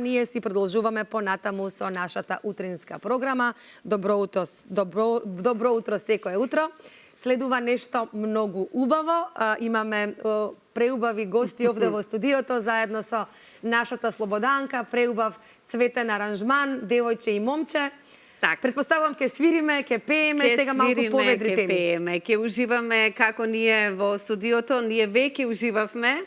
ние си продолжуваме понатаму со нашата утринска програма. Добро утро секое утро. Следува нешто многу убаво. Имаме преубави гости овде во студиото, заедно со нашата Слободанка, преубав цветен аранжман, девојче и момче. Так. Предпоставувам ке свириме, ке пееме, сега малку поведрите ми. Ке пееме, ке уживаме како ние во студиото, ние веќе уживавме,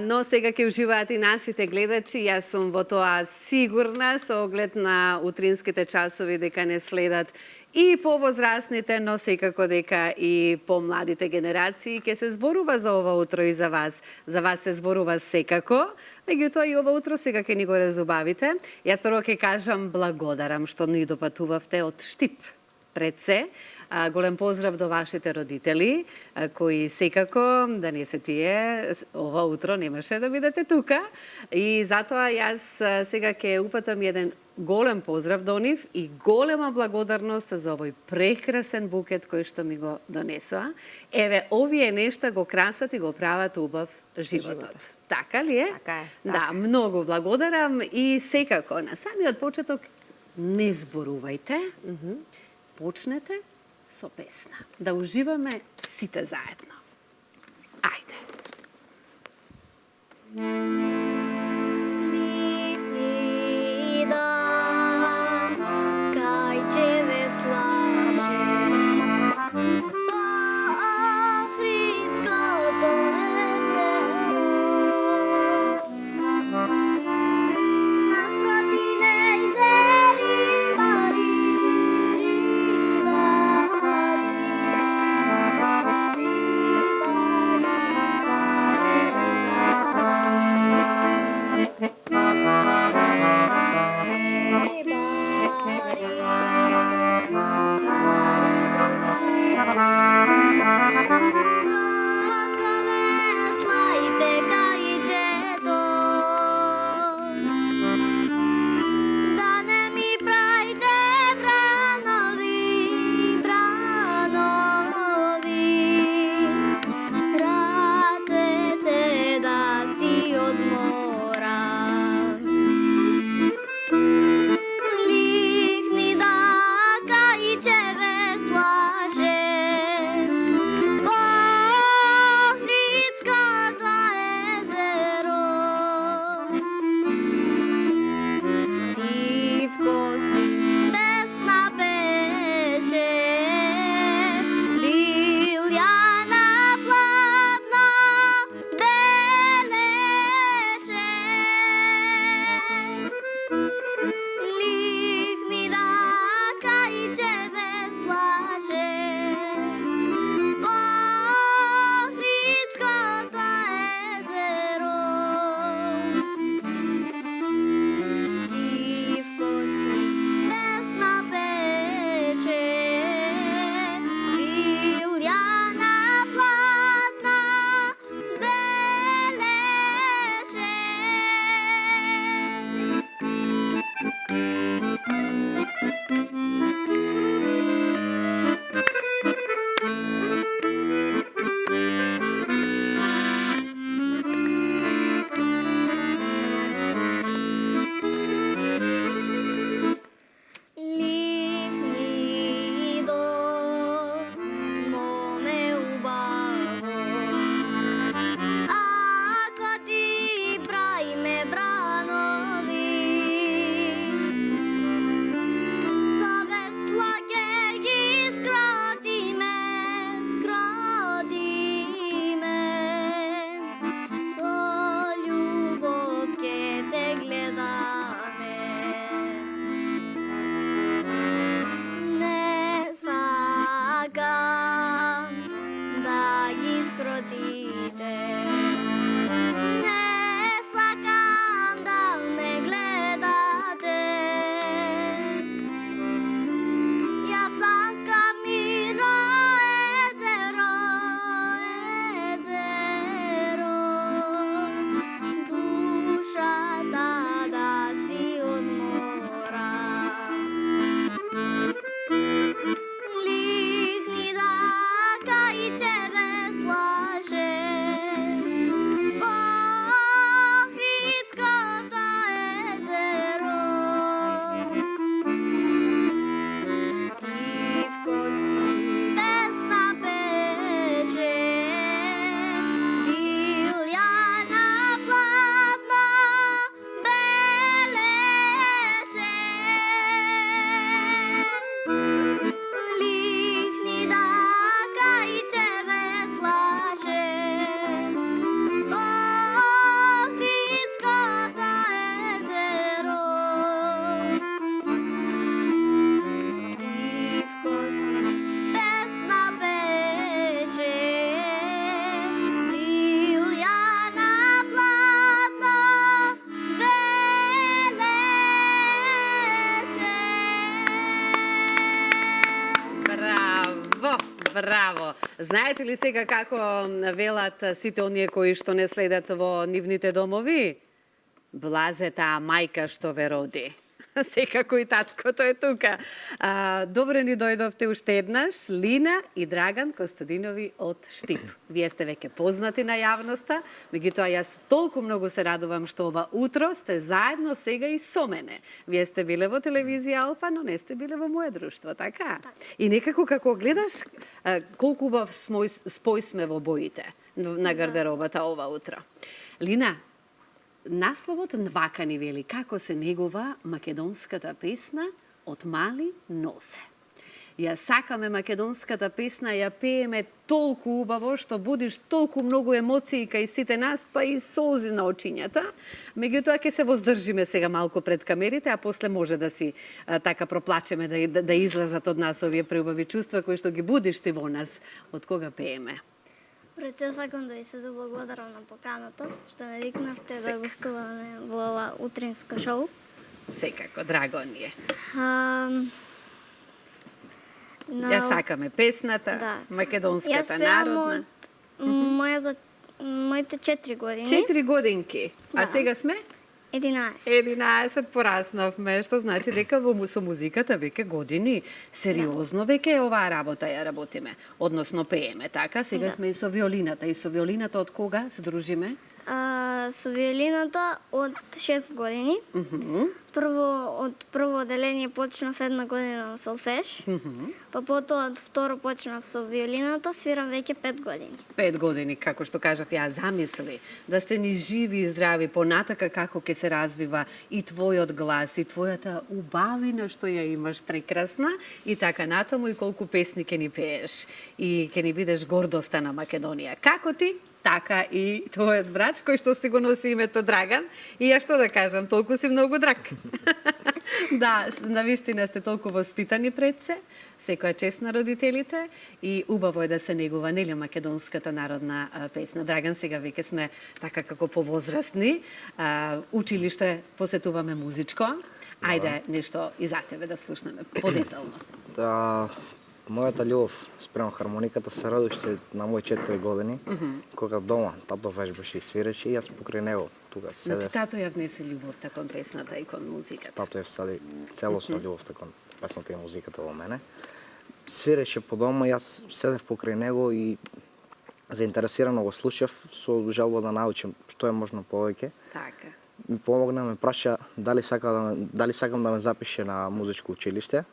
но сега ќе уживаат и нашите гледачи. Јас сум во тоа сигурна, со оглед на утринските часови, дека не следат и повозрастните, но секако дека и помладите генерации ќе се зборува за ова утро и за вас. За вас се зборува секако, меѓутоа и ова утро сега ќе ни го разубавите. Јас прво ќе кажам благодарам што ни допатувавте од Штип. Пред се, голем поздрав до вашите родители, кои секако, да не се тие, ова утро немаше да бидете тука. И затоа јас сега ќе упатам еден голем поздрав до нив и голема благодарност за овој прекрасен букет кој што ми го донесоа. Еве, овие нешта го красат и го прават убав животот. Така ли е? Така е. Да, многу благодарам и секако на самиот почеток не зборувајте, почнете со песна. Да уживаме сите заедно. Ајде. Oh Браво! Знаете ли сега како велат сите оние кои што не следат во нивните домови? Блазе таа мајка што ве роди. Секако и таткото е тука. Добре ни дојдовте уште еднаш, Лина и Драган Костадинови од Штип. Вие сте веќе познати на јавноста, меѓутоа јас толку многу се радувам што ова утро сте заедно сега и со мене. Вие сте биле во телевизија Алфа, но не сте биле во моје друштво, така? И некако како гледаш, колку убав спој сме во боите на гардеробата ова утро. Лина, насловот вака ни вели како се негува македонската песна од мали носе. Ја сакаме македонската песна, ја пееме толку убаво што будиш толку многу емоции кај сите нас, па и солзи на очињата. Меѓутоа ќе се воздржиме сега малку пред камерите, а после може да си така проплачеме да излезат од нас овие преубави чувства кои што ги будиш ти во нас. Од кога пееме? Пред се сакам да ви се заблагодарам на поканата, што не викнавте да гостуваме во ова утринско шоу. Секако, драго ни е. Ја Но сакаме песната, да. македонската Јас пеам народна. од моите 4 години. 4 годинки, а Да. сега сме? 11. 11 пораснавме, што значи дека со музиката веќе години сериозно веќе оваа работа ја работиме, односно пееме, така? Сега Да. сме и со виолината. И со виолината од кога се дружиме? Со виолината од 6 години. Од прво оделение почнав 1 година на солфеж, па потоа од второ почнав со виолината, свирам веќе 5 години. 5 години, како што кажав ја, замисли да сте ни живи и здрави понатака како ќе се развива и твојот глас, и твојата убавина што ја имаш прекрасна, и така натаму и колку песни ќе ни пееш и ќе ни бидеш гордоста на Македонија. Како ти? Така и твојот брат, кој што си го носи името Драган. И ја што да кажам, толку си многу драг. Да, навистина сте толку воспитани пред се, секоја чест на родителите и убаво е да се негува, нели, македонската народна песна. Драган, сега веќе сме така како повозрастни. Училиште посетуваме музичко. Ајде, нешто и за тебе да слушнеме подетално. Да, мојата љубов спрема хармониката се роди уште на мои 4 години, кога дома тато вежбаше и свиреше и јас покрај него тука Значи, седев. тато ја внесе љубовта кон песната и кон музиката. Тато ја всади целосно љубовта кон песната и музиката во мене. Свиреше по дома, јас седев покрај него и заинтересирано го слушав со желба да научам што е можно повеќе. Така. Ми помогна, ме праша дали сакам да ме запише на музичко училиште.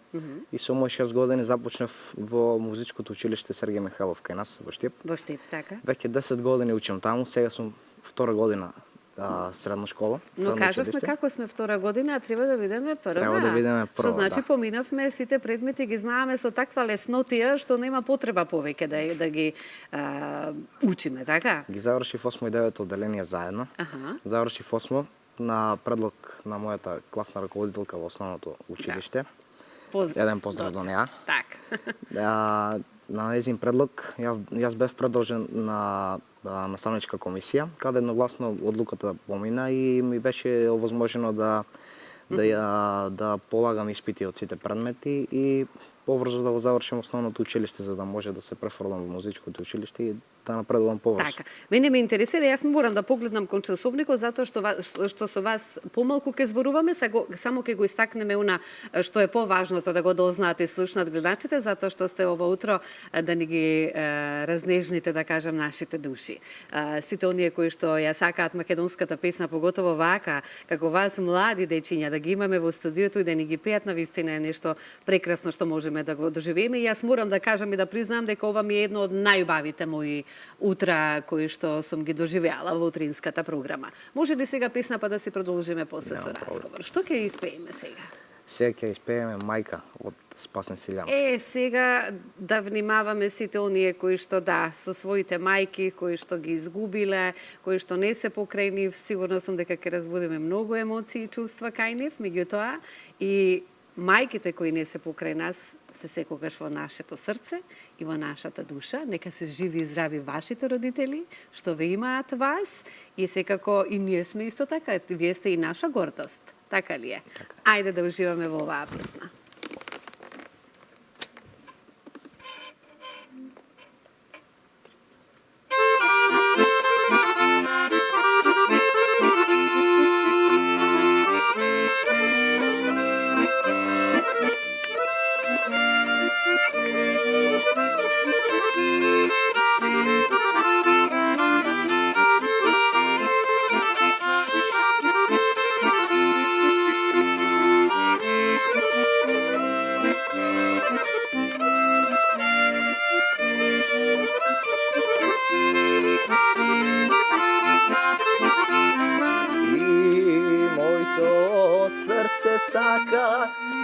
И со мои 6 години започнав во музичкото училиште Сергеј Михайлов кај нас во Штип. Во Штип, така. Веќе 10 години учам таму, сега сум втора година средна школа, Но средно кажавме училиште. како сме втора година, а треба да видиме прва. Треба да видиме прва, Што значи да. поминавме сите предмети, ги знаеме со таква леснотија што нема потреба повеќе да ги учиме, така? Ги завршив 8 и 9 оделение заедно. Аха. Завршив 8 на предлог на мојата класна раководителка во основното училиште. Еден поздрав до неа. Така. На нејзин предлог јас бев предложен на наставничка комисија, каде едногласно одлуката помина и ми беше овозможено да полагам испити од сите предмети и побрзо да го завршим основното училиште за да може да се префрлам во музичкото училиште и да напредувам побрзо. Така. Мене ме интересира, јас морам да погледнам кон часовникот затоа што со вас помалку ќе зборуваме, само ќе го истакнеме она што е поважното да го дознаат и слушнат гледачите, затоа што сте ова утро да ни ги разнежните, да кажам, нашите души. Сите оние кои што ја сакаат македонската песна, поготово вака, како вас млади дечиња, да ги имаме во студиото и да ни ги пеат, навистина е нешто прекрасно што можеме да го доживееме. И јас морам да кажам и да признам дека ова ми е едно од најубавите мои утра кои што сум ги доживеала во утринската програма. Може ли сега песна па да си продолжиме после со разговор? Што ќе испееме сега? Сега ќе испееме Мајка од Спасен Силјански. Сега да внимаваме сите оние кои што со своите мајки, кои што ги изгубиле, кои што не се покрај нив, сигурно сум дека ќе разбудиме многу емоции и чувства кај нив, меѓутоа и мајките кои не се покрај нас се секогаш во нашето срце и во нашата душа. Нека се живи и здрави вашите родители, што ве имаат вас и секако и ние сме исто така, вие сте и наша гордост. Така ли е? Така. Ајде да уживаме во оваа песна. srce saka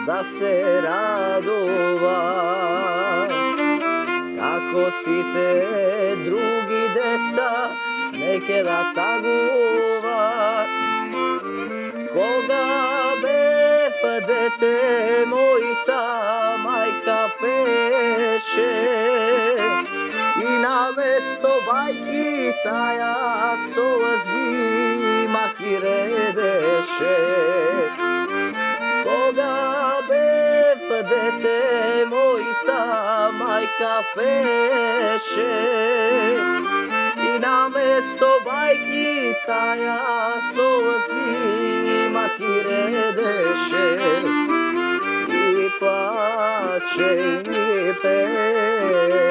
da se radova. Kako si te drugi deca neke da taguva. Koga bef dete mojita majka peše i na mesto bajki taja solazi makiredeše. Koga bef dete mojita majka peše i na mesto bajki taja solazi makiredeše. I plače i peje,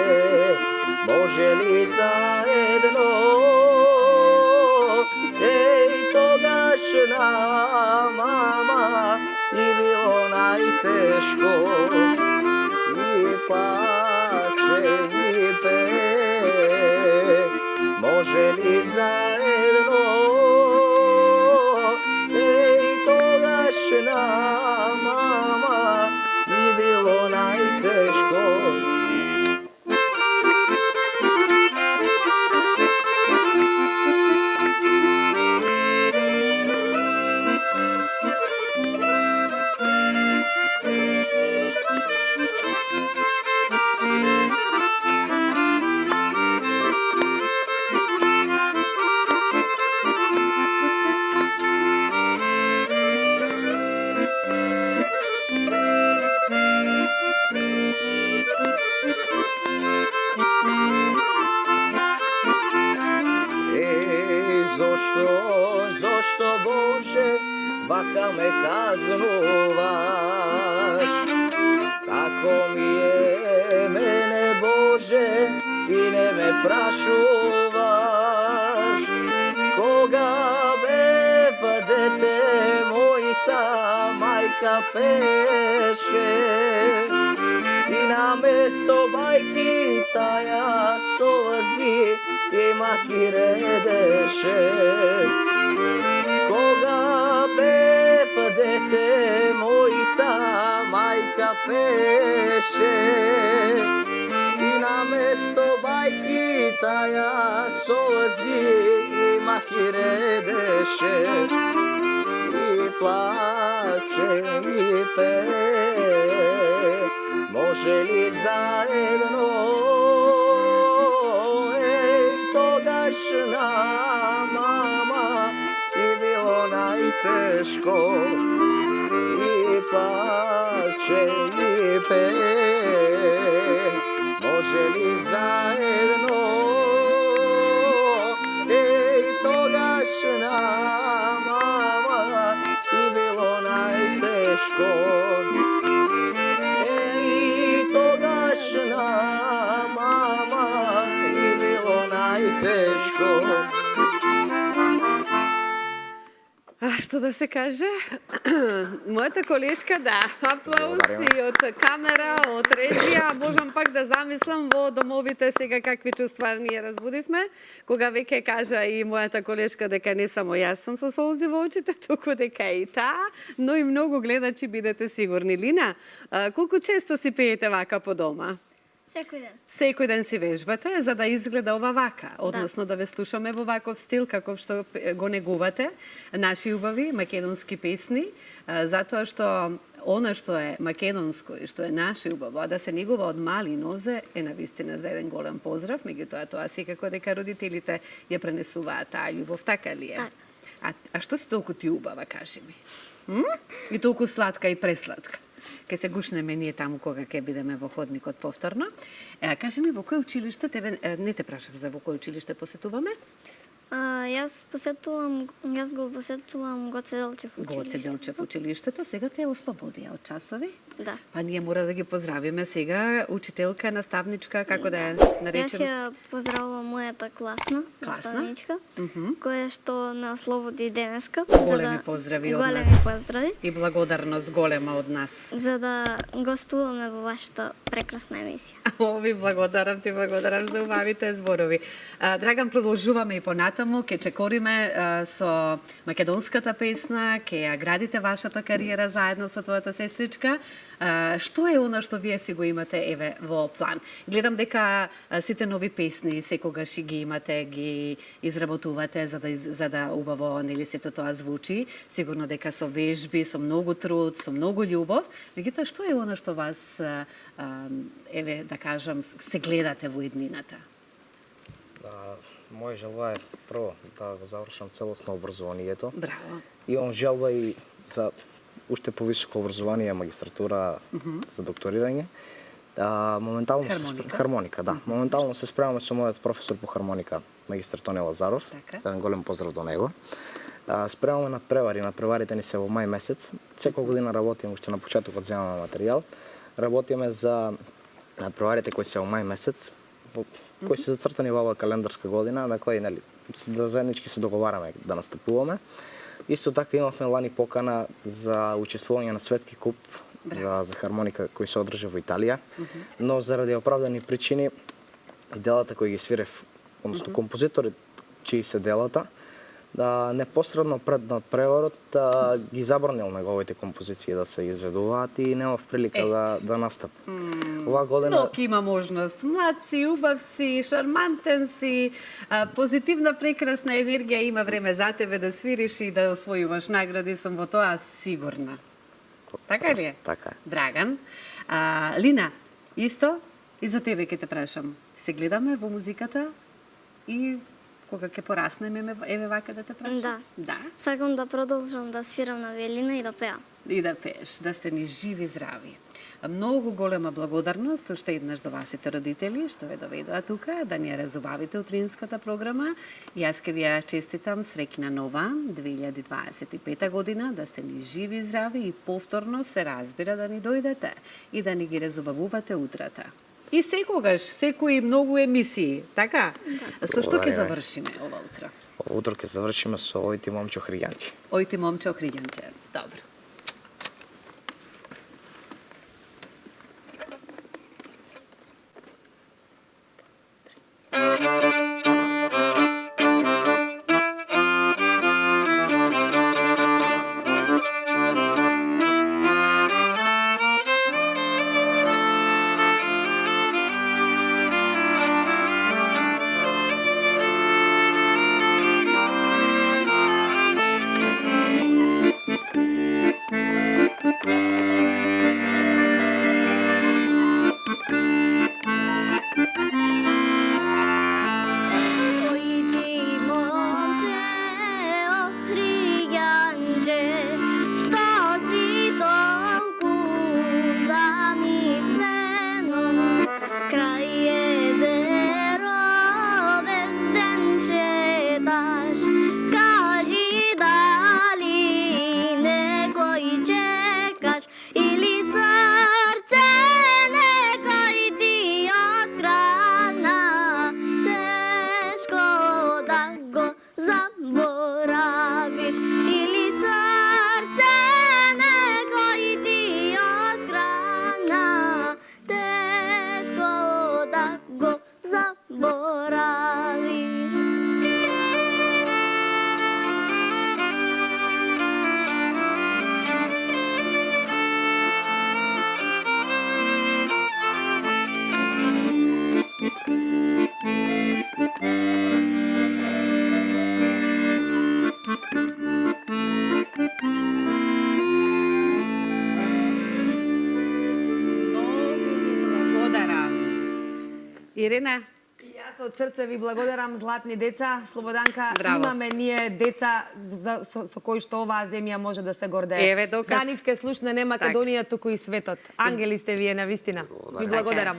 može li zajedno, ej togašna mama, i bilo najteško. I plače i peje, može li zajedno, ej togašna mama, i bilo najteško. Zašto Bože vaka me kaznovaš? Kako mi je mene Bože ti ne me prašuvaš? Koga bef dete mojita majka peše i na mesto bajki taja solazi i makiredeše. Koga bef dete mojita majka peše i na mesto bajki taja solazi i makiredeše. I plače i peje, može li zajedno, ej togašna mama, i bilo najteško. I plače i peje, može li zajedno, ej togašna mama, i bilo najteško. Ej togašna mama, i bilo najteško. A što da se kaže? Моята колешка, да, аплаузи од камера, од режија. Можам пак да замислам во домовите сега какви чувства ние разбудивме, кога веќе кажа и мојата колешка дека не само јас сум со солзи во очите, туку дека и таа, но и многу гледачи, бидете сигурни. Лина, колку често си пеете вака по дома? Секој ден. Секој ден си вежбате за да изгледа ова вака, односно да ве слушаме во ваков стил каков што го негувате наши убави македонски песни, затоа што она што е македонско и што е наше убаво, а да се негува од мали нозе, е навистина за еден голем поздрав, меѓутоа тоа секако дека родителите ја пренесуваат таа љубов, така ли е? Так. А што си толку ти убава, кажи ми? И толку сладка и пресладка. Ке се гушнеме ние таму кога ќе бидеме во ходникот повторно. Кажи ми, во кој училиште, не те прашав за во кој училиште посетуваме? Јас го посетувам Гоце Делчев училиште. Гоце Делчев училиштето, сега те ослободија од часови? Да. Па ние мора да ги поздравиме сега, учителка, наставничка, како да ја Јас наречеме? ја поздравувам мојата класна наставничка, која што ме ослободи денеска. Големи поздрави од нас. Големи поздрави. И благодарност голема од нас. За да гостуваме во вашата прекрасна емисија. Ви благодарам за убавите зборови. Драган, продолжуваме и понатаму. понатаму ќе чекориме со македонската песна, ќе ја градите вашата кариера заедно со твојата сестричка. Што е она што вие си го имате еве во план? Гледам дека сите нови песни секогаш и ги имате, ги изработувате за да убаво нели сето тоа звучи. Сигурно дека со вежби, со многу труд, со многу љубов. Меѓутоа што е она што вас еве да кажам се гледате во иднината? Моја желба е прво да го завршам целосно образованието. Браво. Имам желба и за уште повисоко образование, магистратура, за докторирање. Моментално хармоника, да. Моментално се спремаме со мојот професор по хармоника, магистар Тони Лазаров. Еден голем поздрав до него. Спремаме надпревари, надпреварите ни се во мај месец. Секоја година работиме, уште на почетокот земаме материјал. Работиме за надпреварите кои се во мај месец, кои се зацртани во оваа календарска година, на кои нели заеднички се договараме да настапуваме. Исто така имавме лани покана за учествување на светски куп за хармоника кој се одржа во Италија, но заради оправдани причини делата кои ги свирев, односно композиторите чии се делата, непосредно пред надпреварот ги забранил неговите композиции да се изведуваат и немав прилика да настапам. Оваа година Но има можност. Млад си, убав си, шармантен си, позитивна, прекрасна енергија, има време за тебе да свириш и да освојуваш награди, сум во тоа сигурна. Така ли е? Така е. Драган. Лина, исто и за тебе ќе те прашам. Се гледаме во музиката и кога ќе пораснеме, еве вака да те прашам? Да. Сакам да продолжам да свирам на виолина и да пеам. И да пееш, да сте ни живи здрави. Многу голема благодарност уште еднаш до вашите родители што ве доведоа тука да ни ја разубавите утринската програма. И јас ке ви ја честитам среќна нова 2025 година, да сте ни живи здрави и повторно се разбира да ни дојдете и да ни ги разубавувате утрата. И секогаш, секои многу емисии, така? Со што ќе завршиме ова утро? Ова утро ќе завршиме со Ој ти момчо Хриѓанче. Ој ти момчо Хриѓанче. Добро. Ирина? Јас од срце ви благодарам, златни деца. Слободанка, Браво. имаме ние деца со кои што оваа земја може да се гордее. Еве доказ. За нив ке слушне не Македонија, туку и светот. Ангели сте вие, навистина. Ви благодарам.